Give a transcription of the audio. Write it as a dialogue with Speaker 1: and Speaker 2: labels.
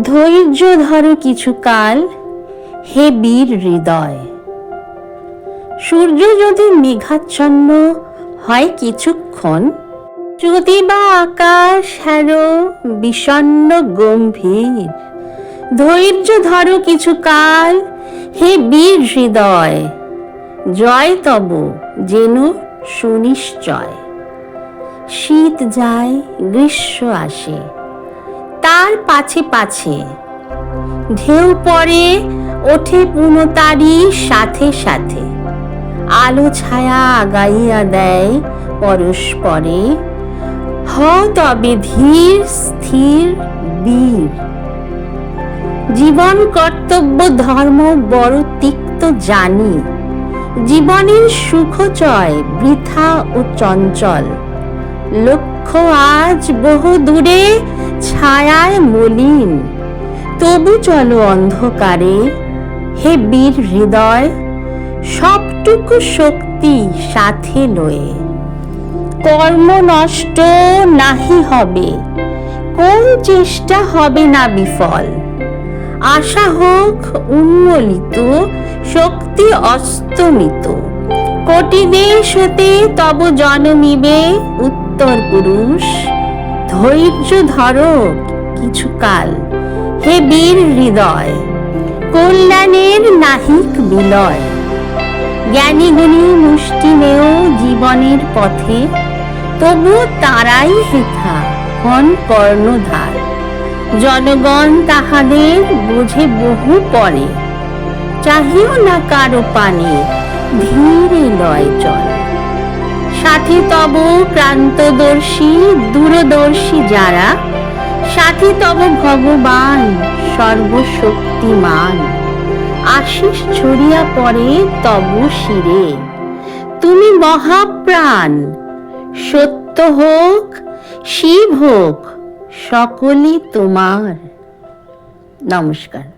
Speaker 1: ধৈর্য ধরো কিছুকাল, হে বীর হৃদয়। সূর্য যদি মেঘাচ্ছন্ন হয় কিছুক্ষণ, যদি বা আকাশ হেরো বিষণ্ণ গম্ভীর, ধৈর্য ধরো কিছুকাল, হে বীর হৃদয়। জয় তব যেন সুনিশ্চয়। শীত যায়, গ্রীষ্ম আসে, তার পাছে পাছে ঢেউ পড়ে ওঠে পুনঃ তারই সাথে সাথে। আলো ছায়া আগাইয়া দেয় পরস্পরে, হও তবে ধীর স্থির বীর। জীবন কর্তব্য ধর্ম বড় তিক্ত জানি, জীবনের সুখচয় বৃথা ও চঞ্চল। লক্ষ্য আজ বহু দূরে, ছায়ায় মলিন, তবু চলো অন্ধকারে, হে বীর হৃদয়। সবটুকু শক্তি সাথে লয়ে, কর্ম নষ্ট নাহি হবে, কোন চেষ্টা হবে না বিফল। আশা হোক উন্মোলিত, শক্তি অস্তমিত, কোটি দেশ হতে তব জন্মিবে উত্তর পুরুষ। ধৈর্য ধরো কিছুকাল, হে বীর হৃদয়। কল্যাণের নাহিক বিলয়, জ্ঞানী গুণী মুষ্টি নেও জীবনের পথে, তবু তারাই হেথা হন কর্ণধার। জনগণ তাহাদের বোঝে বহু পরে, চাহিও না কারো পানে, ধীরে লয় চল। সাথী তব ক্রান্তদর্শী দূরদর্শী যারা, সাথী তব ভগবান সর্বশক্তিমান। আশিস ছড়িয়া পড়ে তব শিরে, তুমি মহাপ্রাণ। সত্য হোক শিব হোক সকলই তোমার। নমস্কার।